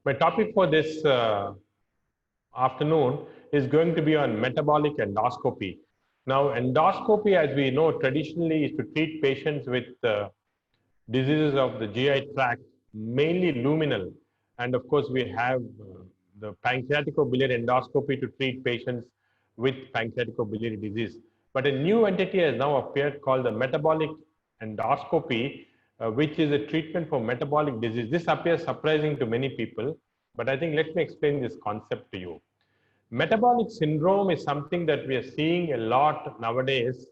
My topic for this afternoon is going to be on metabolic endoscopy. Now, endoscopy, as we know, traditionally is to treat patients with diseases of the GI tract, mainly luminal. And of course, we have the pancreaticobiliary endoscopy to treat patients with pancreaticobiliary disease. But a new entity has now appeared called the metabolic endoscopy, which is a treatment for metabolic disease. This appears surprising to many people, but I think let me explain this concept to you. Metabolic syndrome is something that we are seeing a lot nowadays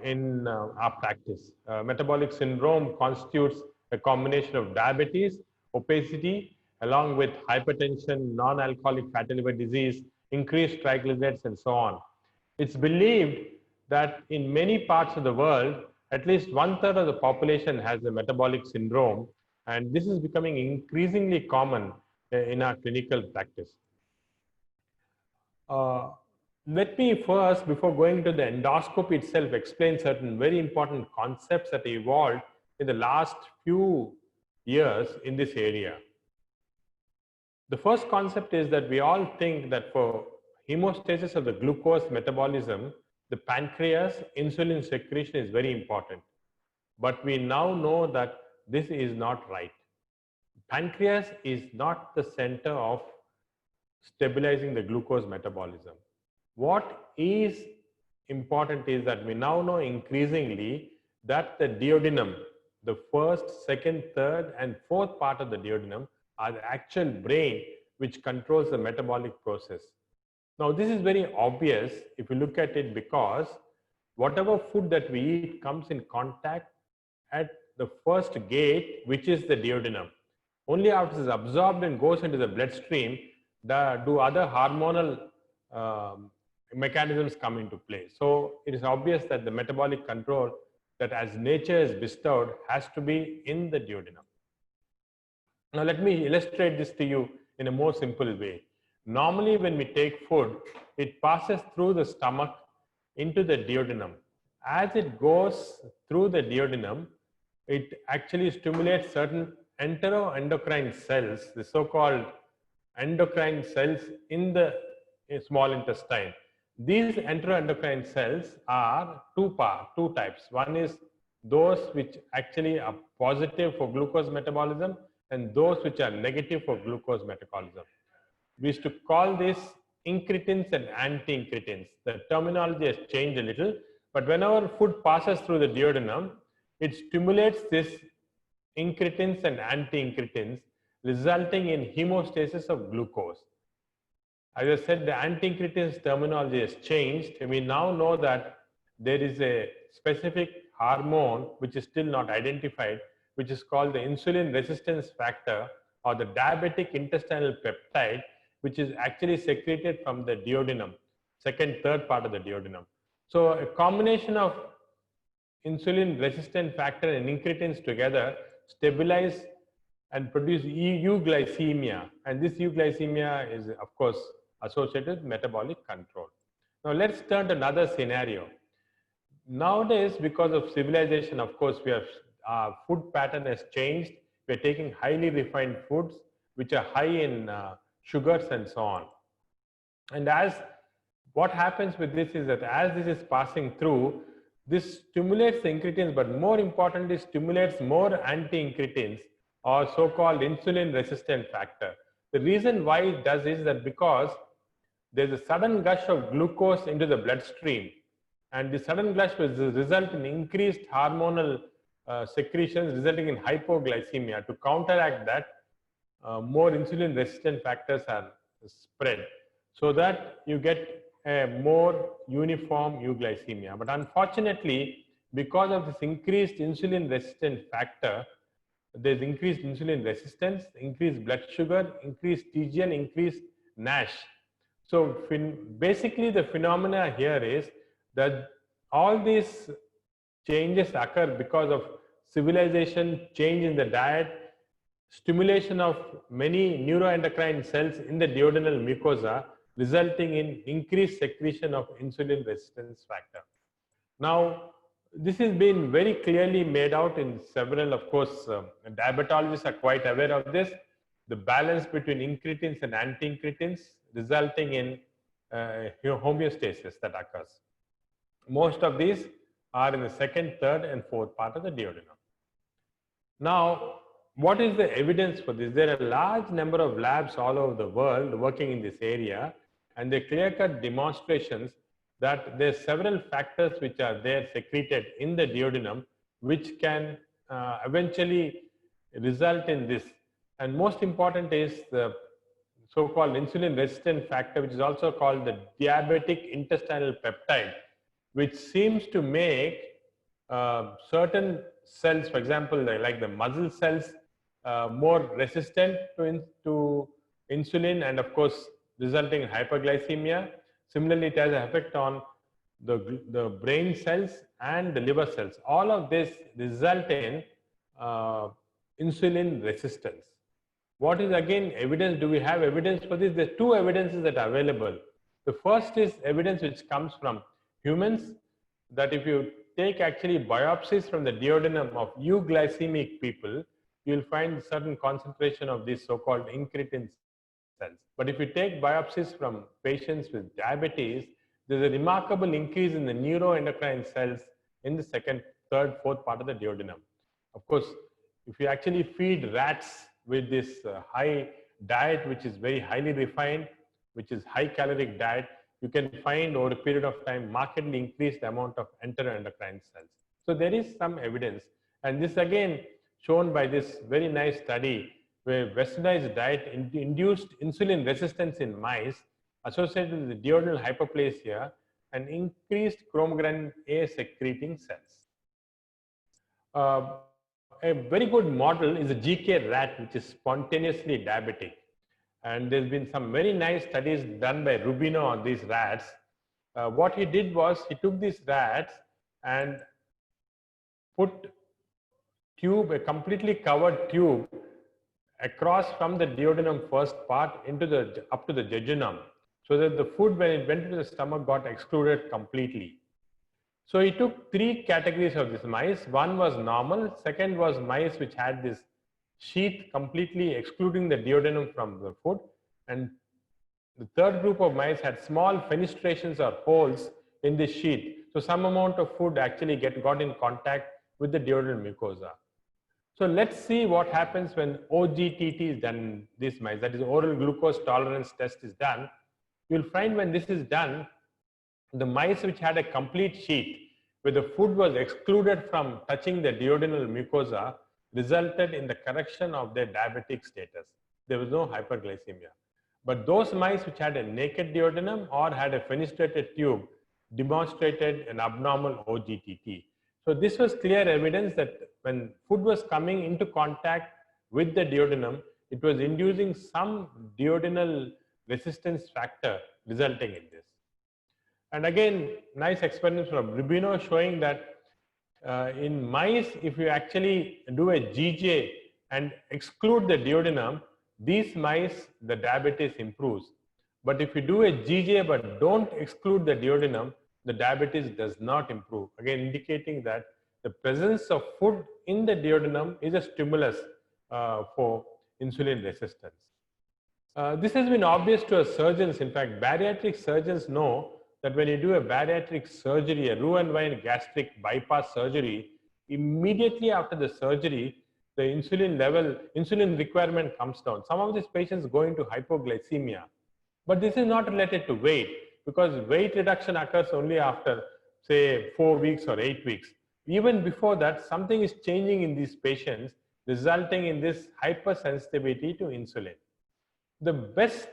in our practice. Metabolic syndrome constitutes a combination of diabetes, obesity, along with hypertension, non-alcoholic fatty liver disease, increased triglycerides, and so on. It's believed that in many parts of the world, at least 1/3 of the population has the metabolic syndrome, and this is becoming increasingly common in our clinical practice. Uh, Let me first, before going to the endoscopy itself, explain certain very important concepts that evolved in the last few years in this area. The first concept is that we all think that for hemostasis of the glucose metabolism, the pancreas insulin secretion is very important. But we now know that this is not right. Pancreas is not the center of stabilizing the glucose metabolism. What is important is that we now know increasingly that the duodenum, the first, second, third, and fourth part of the duodenum are the actual brain which controls the metabolic process. Now, this is very obvious if you look at it, because whatever food that we eat comes in contact at the first gate, which is the duodenum. Only after it is absorbed and goes into the bloodstream do other hormonal mechanisms come into play. So it is obvious that the metabolic control that as nature is bestowed has to be in the duodenum. Now let me illustrate this to you in a more simple way. Normally when we take food, it passes through the stomach into the duodenum. As it goes through the duodenum, it actually stimulates certain enteroendocrine cells, the so-called endocrine cells in the small intestine. These enteroendocrine cells are two types. One is those which actually are positive for glucose metabolism and those which are negative for glucose metabolism. We used to call this incretins and anti-incretins. The terminology has changed a little, but whenever food passes through the duodenum, it stimulates this incretins and anti-incretins, resulting in hemostasis of glucose. As I said, the anti-incretins terminology has changed. We now know that there is a specific hormone which is still not identified, which is called the insulin resistance factor or the diabetic intestinal peptide, which is actually secreted from the duodenum, second, third part of the duodenum. So a combination of insulin resistant factor and incretins together stabilize and produce euglycemia, and this euglycemia is of course associated with metabolic control. Now let's turn to another scenario. Nowadays, because of civilization, of course, our food pattern has changed. We are taking highly refined foods which are high in sugars and so on. And as what happens with this is that as this is passing through, this stimulates the incretins, but more importantly, stimulates more anti-incretins or so-called insulin resistant factor. The reason why it does is that because there's a sudden gush of glucose into the bloodstream, and the sudden gush will result in increased hormonal secretions, resulting in hypoglycemia. To counteract that, more insulin resistant factors are spread so that you get a more uniform euglycemia. But unfortunately, because of this increased insulin resistant factor, there's increased insulin resistance, increased blood sugar, increased TGN, increased NASH. So basically the phenomena here is that all these changes occur because of civilization, change in the diet, stimulation of many neuroendocrine cells in the duodenal mucosa, resulting in increased secretion of insulin resistance factor. Now, this has been very clearly made out in several, of course, diabetologists are quite aware of this. the balance between incretins and anti-incretins, resulting in homeostasis that occurs. Most of these are in the second, third, and fourth part of the duodenum. Now, what is the evidence for this? There are a large number of labs all over the world working in this area, and they clear-cut demonstrations that there are several factors which are there secreted in the duodenum, which can eventually result in this. And most important is the so-called insulin-resistant factor, which is also called the diabetic intestinal peptide, which seems to make certain cells, for example, like the muscle cells, more resistant to insulin, and of course, resulting in hyperglycemia. Similarly, it has an effect on the brain cells and the liver cells. All of this result in insulin resistance. What is again evidence? Do we have evidence for this? There are two evidences that are available. The first is evidence which comes from humans, that if you take actually biopsies from the duodenum of euglycemic people, you will find certain concentration of these so-called incretin cells. But if you take biopsies from patients with diabetes, there's a remarkable increase in the neuroendocrine cells in the second, third, fourth part of the duodenum. Of course, if you actually feed rats with this high diet, which is very highly refined, which is high caloric diet, you can find over a period of time markedly increased amount of enteroendocrine cells. So there is some evidence, and this again shown by this very nice study where westernized diet induced insulin resistance in mice associated with the duodenal hyperplasia and increased chromogranin A secreting cells. A very good model is a GK rat, which is spontaneously diabetic. And there's been some very nice studies done by Rubino on these rats. What he did was he took these rats and put a completely covered tube across from the duodenum first part up to the jejunum, so that the food, when it went into the stomach, got excluded completely. So he took three categories of these mice. One was normal, second was mice which had this sheath completely excluding the duodenum from the food, and the third group of mice had small fenestrations or holes in this sheath. So some amount of food actually got in contact with the duodenal mucosa. So let's see what happens when OGTT is done in these mice, that is oral glucose tolerance test is done. You'll find when this is done, the mice which had a complete sheath, where the food was excluded from touching the duodenal mucosa, resulted in the correction of their diabetic status. There was no hyperglycemia. But those mice which had a naked duodenum or had a fenestrated tube demonstrated an abnormal OGTT. So this was clear evidence that when food was coming into contact with the duodenum, it was inducing some duodenal resistance factor resulting in this. And again, nice experiments from Rubino showing that in mice, if you actually do a GJ and exclude the duodenum, these mice, the diabetes improves. But if you do a GJ but don't exclude the duodenum, the diabetes does not improve. Again, indicating that the presence of food in the duodenum is a stimulus for insulin resistance. This has been obvious to us surgeons. In fact, bariatric surgeons know that when you do a bariatric surgery, a Roux-en-Y gastric bypass surgery, immediately after the surgery, the insulin requirement comes down. Some of these patients go into hypoglycemia, but this is not related to weight, because weight reduction occurs only after, say, 4 weeks or 8 weeks. Even before that, something is changing in these patients, resulting in this hypersensitivity to insulin. The best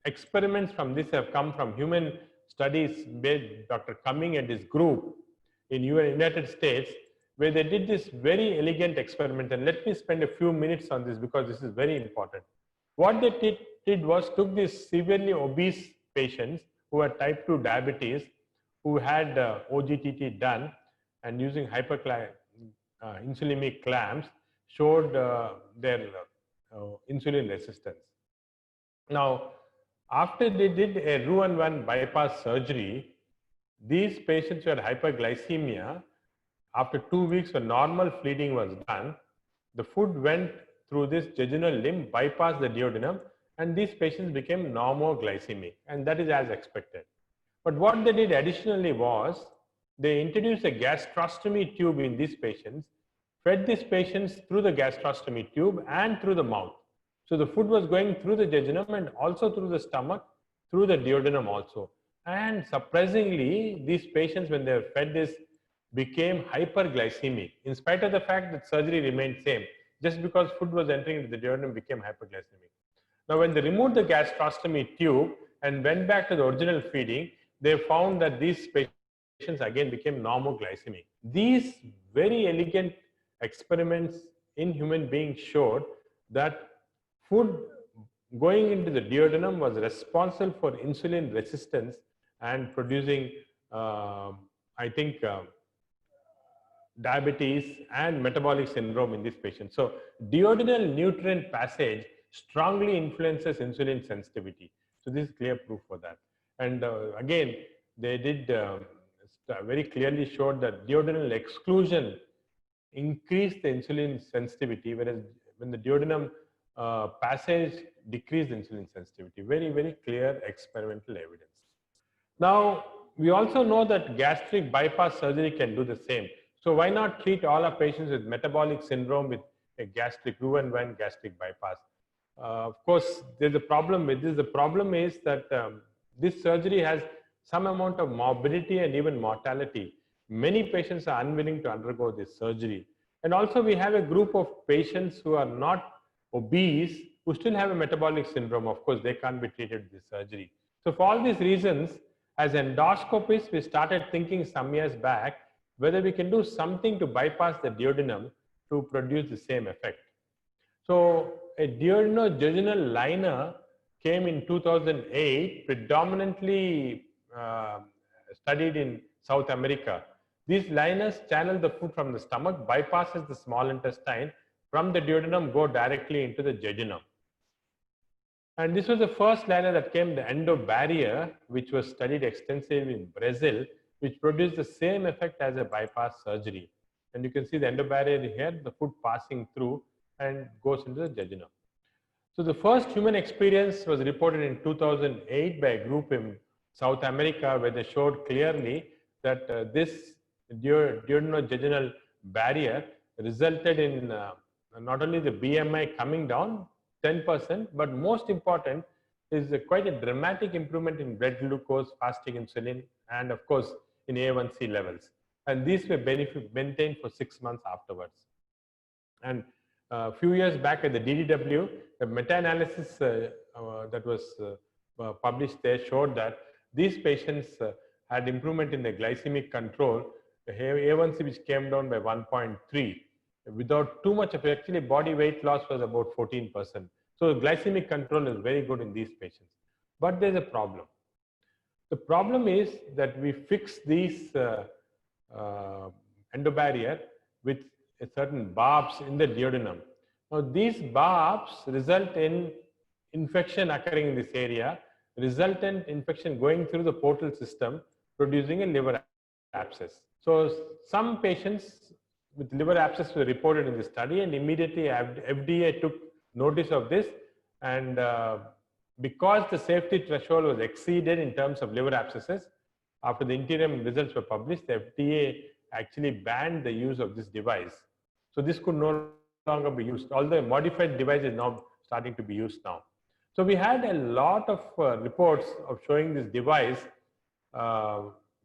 experiments from this have come from human studies by Dr. Cumming and his group in United States, where they did this very elegant experiment. And let me spend a few minutes on this because this is very important. What they did was took these severely obese patients who had type 2 diabetes, who had OGTT done, and using insulinic clamps showed their insulin resistance. Now, after they did a Roux-en-Y bypass surgery, these patients who had hyperglycemia, after 2 weeks when normal feeding was done, the food went through this jejunal limb bypassed the duodenum, and these patients became normoglycemic, and that is as expected. But what they did additionally was they introduced a gastrostomy tube in these patients, fed these patients through the gastrostomy tube and through the mouth. So the food was going through the jejunum and also through the stomach, through the duodenum also. And surprisingly, these patients, when they were fed this, became hyperglycemic, in spite of the fact that surgery remained same. Just because food was entering into the duodenum, became hyperglycemic. Now, when they removed the gastrostomy tube and went back to the original feeding, they found that these patients again became normoglycemic. These very elegant experiments in human beings showed that food going into the duodenum was responsible for insulin resistance and producing, I think, diabetes and metabolic syndrome in these patients. So duodenal nutrient passage strongly influences insulin sensitivity. So this is clear proof for that. And again, they did very clearly showed that duodenal exclusion increased the insulin sensitivity, whereas when the duodenum passage decreased insulin sensitivity. Very, very clear experimental evidence. Now, we also know that gastric bypass surgery can do the same. So why not treat all our patients with metabolic syndrome with a gastric Roux-en-Y gastric bypass? Of course, there's a problem with this. The problem is that this surgery has some amount of morbidity and even mortality. Many patients are unwilling to undergo this surgery. And also we have a group of patients who are not obese, who still have a metabolic syndrome. Of course, they can't be treated with this surgery. So for all these reasons, as endoscopists, we started thinking some years back whether we can do something to bypass the duodenum to produce the same effect. So a duodenojejunal liner came in 2008, predominantly studied in South America. These liners channel the food from the stomach, bypasses the small intestine, from the duodenum go directly into the jejunum. And this was the first liner that came, the endobarrier, which was studied extensively in Brazil, which produced the same effect as a bypass surgery. And you can see the endobarrier here, the food passing through and goes into the jejunum. So the first human experience was reported in 2008 by a group in South America, where they showed clearly that this duodenojejunal barrier resulted in not only the BMI coming down 10%, but most important is quite a dramatic improvement in blood glucose, fasting insulin, and of course in A1C levels. And these were maintained for 6 months afterwards. And a few years back at the DDW, a meta-analysis that was published there showed that these patients had improvement in the glycemic control, the A1C which came down by 1.3 without too much of actually body weight loss was about 14%. So glycemic control is very good in these patients. But there's a problem. The problem is that we fix these endobarrier with a certain barbs in the duodenum. Now these barbs result in infection occurring in this area, resultant infection going through the portal system, producing a liver abscess. So some patients with liver abscess were reported in the study, and immediately FDA took notice of this, and because the safety threshold was exceeded in terms of liver abscesses, after the interim results were published, the FDA actually banned the use of this device. So this could no longer be used, although a modified device is now starting to be used now. So we had a lot of reports of showing this device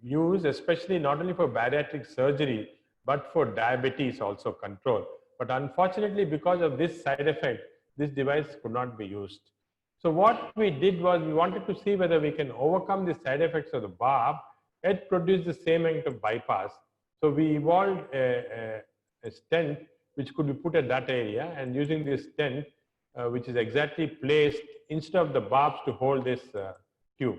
used, especially not only for bariatric surgery, but for diabetes also control. But unfortunately, because of this side effect, this device could not be used. So what we did was we wanted to see whether we can overcome the side effects of the barb and produce the same amount of bypass. So we evolved a stent which could be put at that area, and using this stent, which is exactly placed instead of the barbs to hold this tube.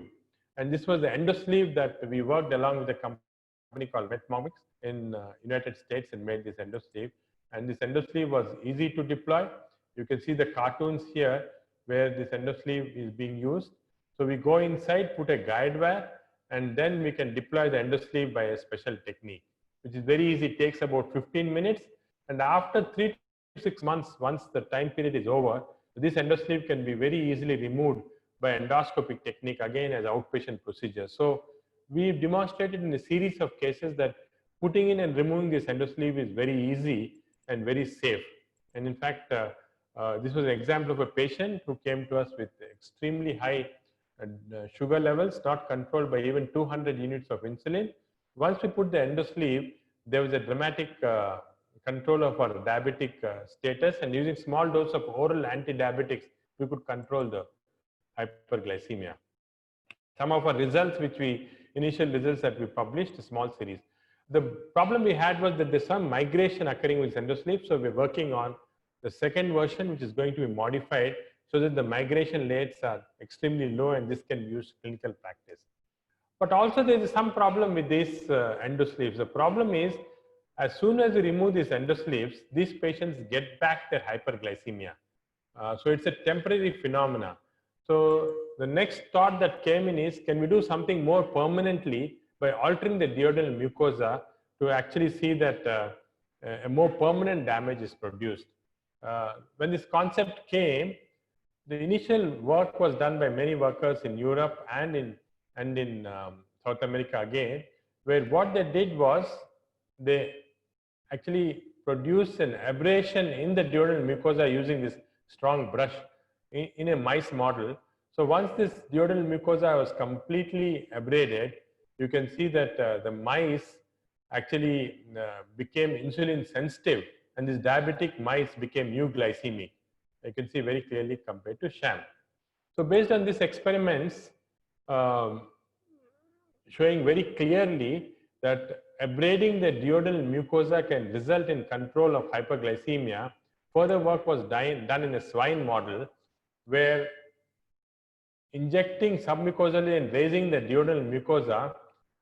And this was the endosleeve that we worked along with a company called Metmomics in United States and made this endosleeve. And this endosleeve was easy to deploy. You can see the cartoons here where this endosleeve is being used. So we go inside, put a guide wire, and then we can deploy the endosleeve by a special technique, which is very easy. It takes about 15 minutes. And after 3 6 months, once the time period is over, this endosleeve can be very easily removed by endoscopic technique, again as outpatient procedure. So we've demonstrated in a series of cases that putting in and removing this endosleeve is very easy and very safe. And in fact, this was an example of a patient who came to us with extremely high sugar levels, not controlled by even 200 units of insulin. Once we put the endosleeve, there was a dramatic control of our diabetic status, and using small dose of oral anti-diabetics, we could control the hyperglycemia. Some of our results, initial results that we published, a small series. The problem we had was that there's some migration occurring with endosleeve, so we're working on the second version, which is going to be modified so that the migration rates are extremely low and this can be used in clinical practice. But also there is some problem with these endosleeves. The problem is, as soon as you remove these endosleeves, these patients get back their hyperglycemia. So it's a temporary phenomena. So the next thought that came in is, can we do something more permanently by altering the duodenal mucosa to actually see that a more permanent damage is produced? When this concept came, the initial work was done by many workers in Europe and in South America again, where what they did was they actually produced an abrasion in the duodenal mucosa using this strong brush in a mice model. So once this duodenal mucosa was completely abraded, you can see that the mice actually became insulin sensitive, and these diabetic mice became euglycemic. You can see very clearly compared to sham. So based on these experiments, showing very clearly that abrading the duodenal mucosa can result in control of hyperglycemia, further work was done in a swine model where injecting submucosally and raising the duodenal mucosa,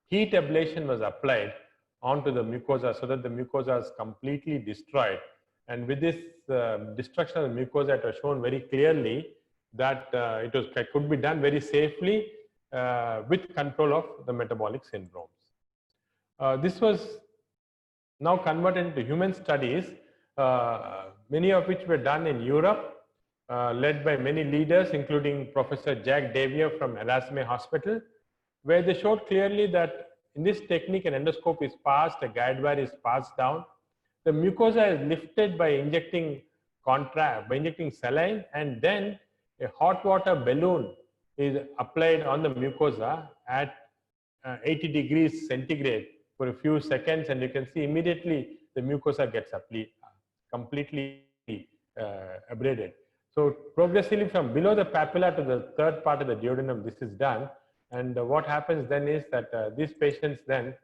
heat ablation was applied onto the mucosa so that the mucosa is completely destroyed. And with this destruction of the mucosa, it was shown very clearly that it could be done very safely with control of the metabolic syndromes. This was now converted into human studies, many of which were done in Europe, led by many leaders, including Professor Jack Davier from Erasme Hospital, where they showed clearly that in this technique, an endoscope is passed, a guide wire is passed down. The mucosa is lifted by injecting saline, and then a hot water balloon is applied on the mucosa at 80 degrees centigrade for a few seconds, and you can see immediately the mucosa gets completely abraded. So progressively from below the papilla to the third part of the duodenum, this is done. And what happens then is that these patients then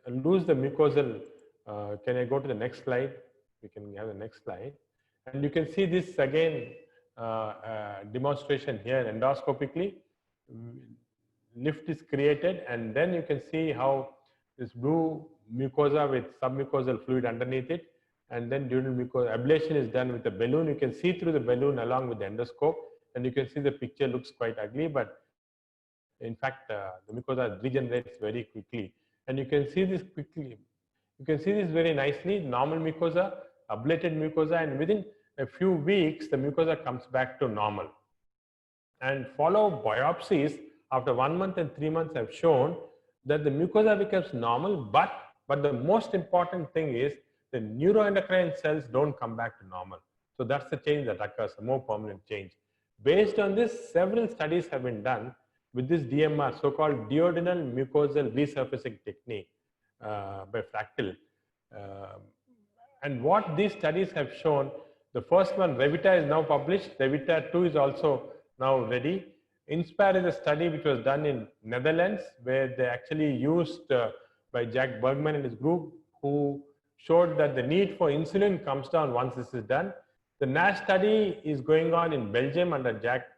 lose the mucosal. Can I go to the next slide? We can have the next slide. And you can see this again, demonstration here endoscopically. Lift is created, and then you can see how this blue mucosa with submucosal fluid underneath it, and then duodenal mucosa ablation is done with a balloon. You can see through the balloon along with the endoscope, and you can see the picture looks quite ugly, but in fact, the mucosa regenerates very quickly. And you can see this quickly. You can see this very nicely, normal mucosa, ablated mucosa, and within a few weeks, the mucosa comes back to normal. And follow biopsies after 1 month and 3 months have shown that the mucosa becomes normal, but the most important thing is the neuroendocrine cells don't come back to normal. So that's the change that occurs, a more permanent change. Based on this, several studies have been done with this DMR, so-called duodenal mucosal resurfacing technique by Fractal. And what these studies have shown, the first one, Revita, is now published. Revita 2 is also now ready. INSPIRE is a study which was done in Netherlands, where they actually used by Jack Bergman and his group, who showed that the need for insulin comes down once this is done. The NASH study is going on in Belgium under Jack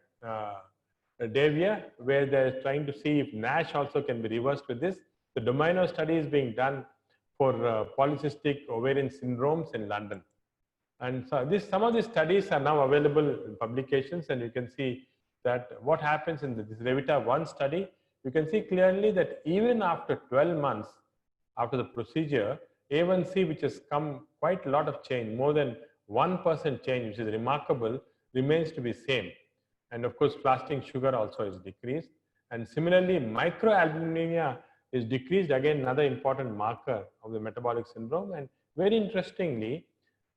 Davier, where they're trying to see if NASH also can be reversed with this. The Domino study is being done for polycystic ovarian syndromes in London. And so some of these studies are now available in publications, and you can see that what happens in this Revita 1 study, you can see clearly that even after 12 months, after the procedure, A1C, which has come quite a lot of change, more than 1% change, which is remarkable, remains to be same. And of course, fasting sugar also is decreased. And similarly, microalbuminemia is decreased, again, another important marker of the metabolic syndrome. And very interestingly,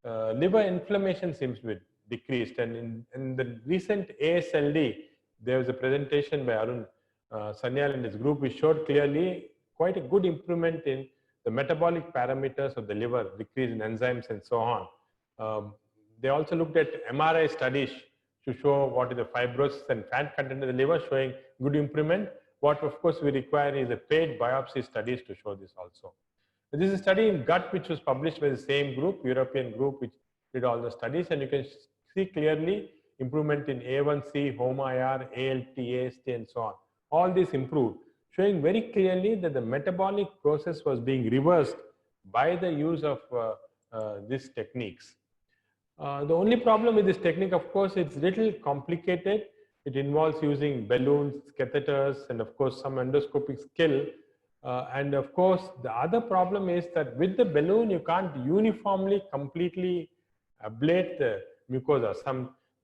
liver inflammation seems to be decreased. And in the recent ASLD, there was a presentation by Arun Sanyal and his group, which showed clearly quite a good improvement in the metabolic parameters of the liver, decrease in enzymes and so on. They also looked at MRI studies to show what is the fibrosis and fat content in the liver, showing good improvement. What of course we require is a paid biopsy studies to show this also. This is a study in gut which was published by the same group, European group, which did all the studies, and you can see clearly improvement in A1C, HOMA-IR, ALT, AST, and so on. All these improved, showing very clearly that the metabolic process was being reversed by the use of these techniques. The only problem with this technique, of course, it's little complicated. It involves using balloons, catheters, and of course some endoscopic skill. And of course, the other problem is that with the balloon, you can't uniformly, completely ablate the mucosa.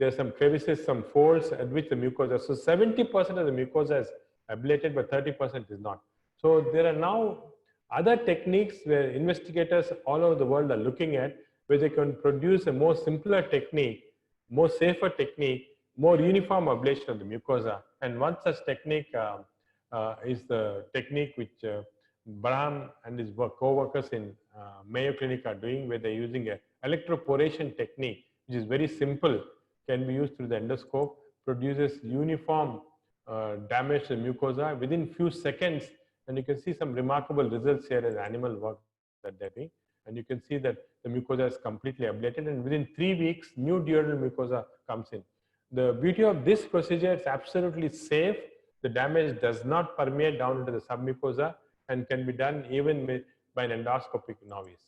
There are some crevices, some folds at which the mucosa. So 70% of the mucosa is ablated, but 30% is not. So there are now other techniques where investigators all over the world are looking at, where they can produce a more simpler technique, more safer technique, more uniform ablation of the mucosa. And one such technique is the technique which Braham and his co-workers in Mayo Clinic are doing, where they're using an electroporation technique, which is very simple, can be used through the endoscope, produces uniform damage to the mucosa within few seconds. And you can see some remarkable results here in animal work that they're doing. And you can see that the mucosa is completely ablated, and within 3 weeks, new duodenal mucosa comes in. The beauty of this procedure is absolutely safe. The damage does not permeate down into the submucosa and can be done even by an endoscopic novice.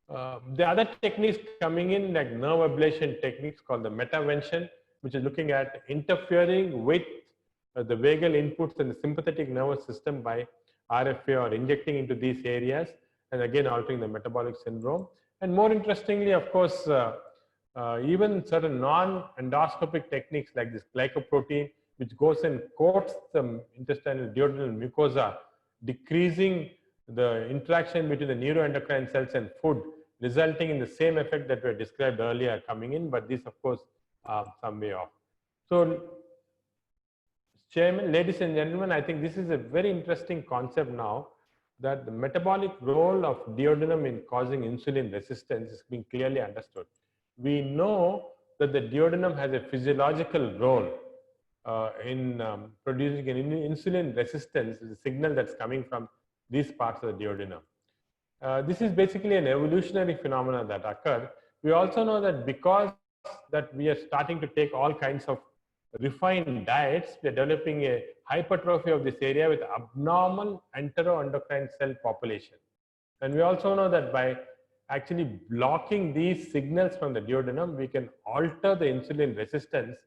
The other techniques coming in, like nerve ablation techniques called the metavention, which is looking at interfering with the vagal inputs in the sympathetic nervous system by RFA or injecting into these areas, and again altering the metabolic syndrome. And more interestingly, of course, even certain non-endoscopic techniques like this glycoprotein, which goes and coats the intestinal duodenal mucosa, decreasing the interaction between the neuroendocrine cells and food, resulting in the same effect that were described earlier coming in, but this of course some way off. So, Chairman, ladies and gentlemen, I think this is a very interesting concept now, that the metabolic role of duodenum in causing insulin resistance is being clearly understood. We know that the duodenum has a physiological role in producing an insulin resistance, is a signal that's coming from these parts of the duodenum. This is basically an evolutionary phenomenon that occurred. We also know that because that we are starting to take all kinds of refined diets, we are developing a hypertrophy of this area with abnormal enteroendocrine cell population. And we also know that by actually blocking these signals from the duodenum, we can alter the insulin resistance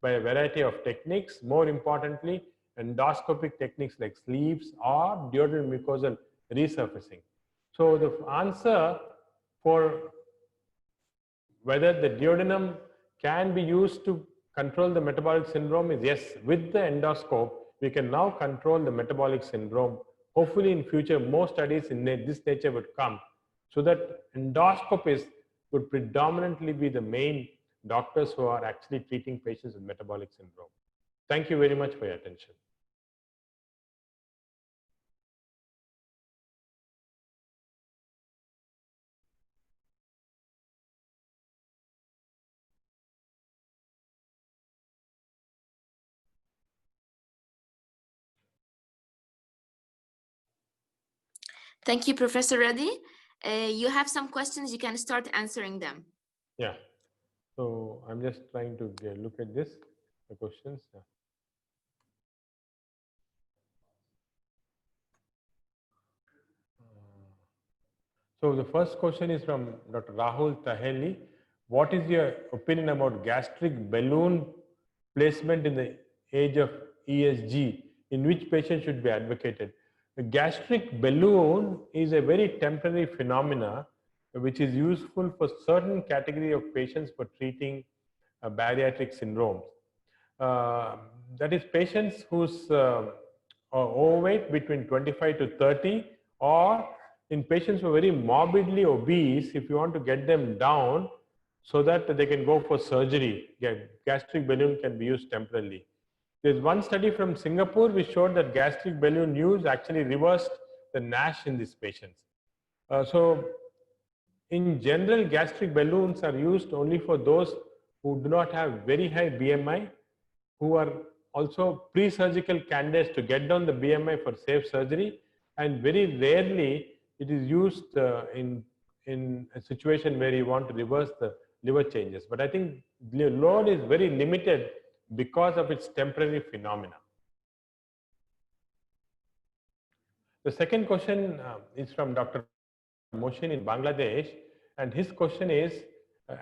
by a variety of techniques. More importantly, endoscopic techniques like sleeves or duodenal mucosal resurfacing. So the answer for whether the duodenum can be used to control the metabolic syndrome is yes. With the endoscope, we can now control the metabolic syndrome. Hopefully in future, more studies in this nature would come, so that endoscopists would predominantly be the main doctors who are actually treating patients with metabolic syndrome. Thank you very much for your attention. Thank you, Professor Reddy. You have some questions, you can start answering them. Yeah. So I'm just trying to look at this, the questions. Yeah. So the first question is from Dr. Rahul Taheli. What is your opinion about gastric balloon placement in the age of ESG? In which patient should be advocated? A gastric balloon is a very temporary phenomena which is useful for certain category of patients for treating bariatric syndromes. That is patients whose are overweight between 25 to 30, or in patients who are very morbidly obese, if you want to get them down so that they can go for surgery, gastric balloon can be used temporarily. There's one study from Singapore which showed that gastric balloon use actually reversed the NASH in these patients. So in general, gastric balloons are used only for those who do not have very high BMI, who are also pre-surgical candidates to get down the BMI for safe surgery, and very rarely it is used in a situation where you want to reverse the liver changes. But I think the load is very limited because of its temporary phenomena. The second question is from Dr. Moshin in Bangladesh, and his question is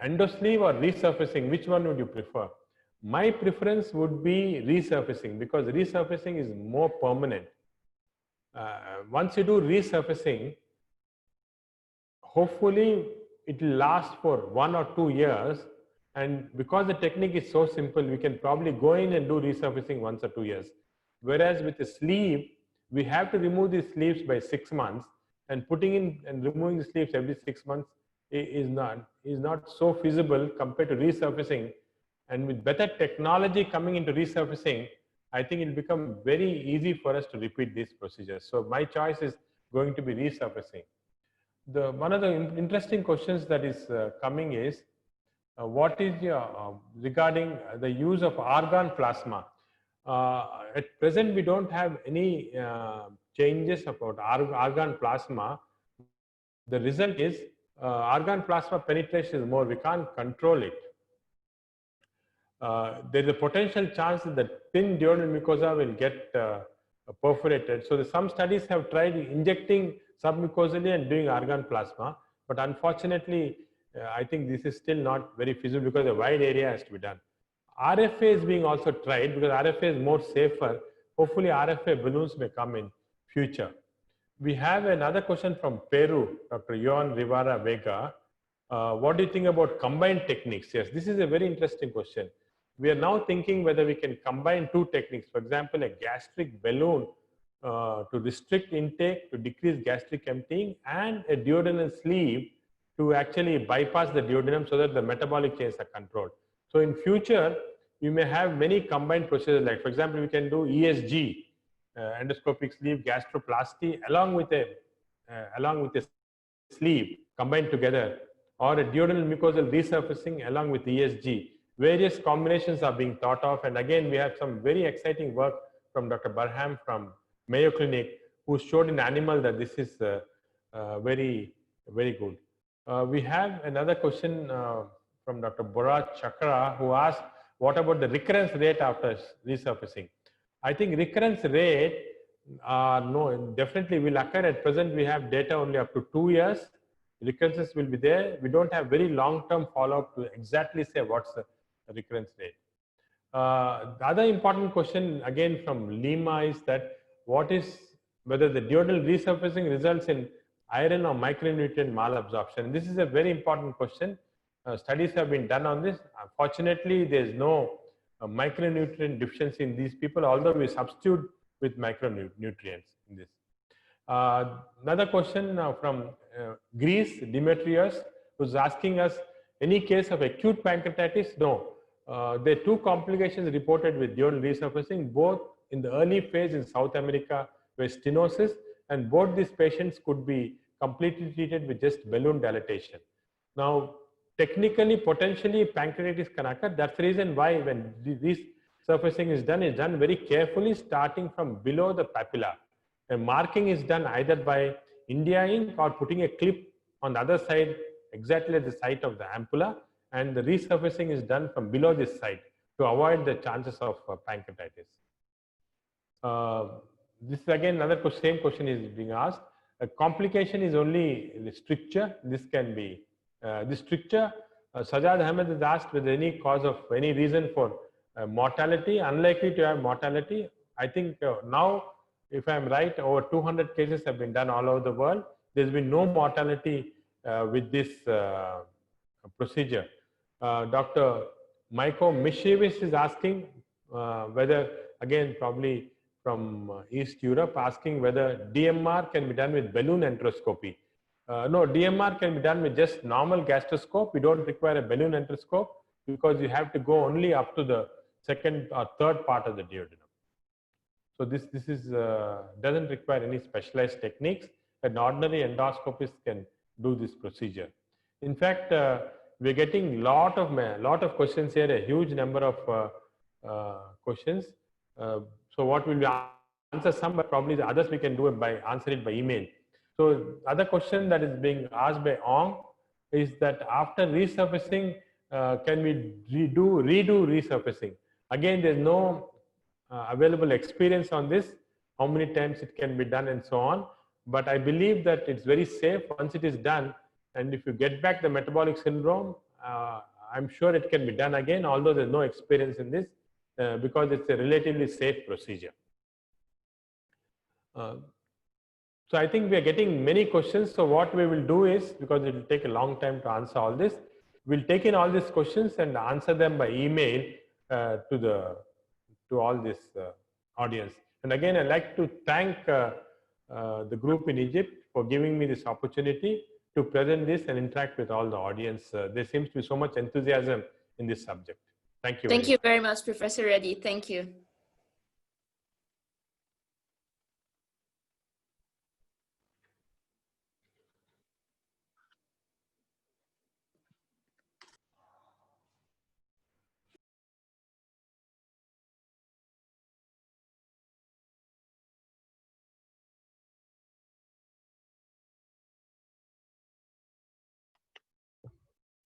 endosleeve or resurfacing, which one would you prefer? My preference would be resurfacing because resurfacing is more permanent. Once you do resurfacing, hopefully it will last for 1 or 2 years, and because the technique is so simple, we can probably go in and do resurfacing 1 or 2 years. Whereas with a sleeve, we have to remove the sleeves by 6 months, and putting in and removing the sleeves every 6 months is not so feasible compared to resurfacing. And with better technology coming into resurfacing, I think it will become very easy for us to repeat these procedures. So my choice is going to be resurfacing. One of the interesting questions that is coming is, what is your regarding the use of argon plasma? At present, we don't have any changes about argon plasma. The result is argon plasma penetration is more. We can't control it. There is a potential chance that the thin duodenal mucosa will get perforated. So some studies have tried injecting submucosally and doing argon plasma, but unfortunately, I think this is still not very feasible because a wide area has to be done. RFA is being also tried because RFA is more safer. Hopefully, RFA balloons may come in future. We have another question from Peru, Dr. Joan Rivera Vega. What do you think about combined techniques? Yes, this is a very interesting question. We are now thinking whether we can combine 2 techniques. For example, a gastric balloon to restrict intake, to decrease gastric emptying, and a duodenal sleeve to actually bypass the duodenum so that the metabolic changes are controlled. So in future, we may have many combined procedures, like for example, we can do ESG, endoscopic sleeve gastroplasty, along with a sleeve combined together, or a duodenal mucosal resurfacing along with ESG. Various combinations are being thought of, and again, we have some very exciting work from Dr. Barham from Mayo Clinic, who showed in animal that this is very, very good. We have another question from Dr. Bora Chakra, who asked, what about the recurrence rate after resurfacing? I think recurrence rate, no, definitely will occur. At present, we have data only up to 2 years. Recurrences will be there. We don't have very long-term follow-up to exactly say what's the recurrence rate. The other important question again from Lima is that whether the duodenal resurfacing results in iron or micronutrient malabsorption. This is a very important question. Studies have been done on this. Unfortunately, there is no micronutrient deficiency in these people, although we substitute with micronutrients in this. Another question from Greece, Demetrius, who's asking us, any case of acute pancreatitis? No. There are 2 complications reported with duodenal resurfacing, both in the early phase in South America with stenosis, and both these patients could be completely treated with just balloon dilatation. Now, technically, potentially, pancreatitis can occur. That's the reason why when this surfacing is done very carefully, starting from below the papilla. A marking is done either by India ink or putting a clip on the other side, exactly at the site of the ampulla, and the resurfacing is done from below this site to avoid the chances of pancreatitis. This is again another same question is being asked. A complication is only the stricture. This can be the stricture. Sajad Ahmed has asked whether any cause of any reason for mortality. Unlikely to have mortality. I think now if I'm right, over 200 cases have been done all over the world. There's been no mortality with this procedure. Dr. Maiko Mischievous is asking whether, again, probably from East Europe, asking whether DMR can be done with balloon enteroscopy. No, DMR can be done with just normal gastroscope. We don't require a balloon enteroscope because you have to go only up to the second or third part of the duodenum. So this is doesn't require any specialized techniques. An ordinary endoscopist can do this procedure. In fact, we're getting lot of questions here, a huge number of questions. So what will we answer some, but probably the others we can do it by answer it by email. So other question that is being asked by Ong is that after resurfacing, can we redo resurfacing? Again, there's no available experience on this, how many times it can be done and so on. But I believe that it's very safe once it is done. And if you get back the metabolic syndrome, I'm sure it can be done again, although there's no experience in this because it's a relatively safe procedure. So I think we are getting many questions. So what we will do is, because it will take a long time to answer all this, we'll take in all these questions and answer them by email to all this audience. And again, I'd like to thank the group in Egypt for giving me this opportunity to present this and interact with all the audience. There seems to be so much enthusiasm in this subject. Thank you. Thank you very much, Professor Reddy. Thank you.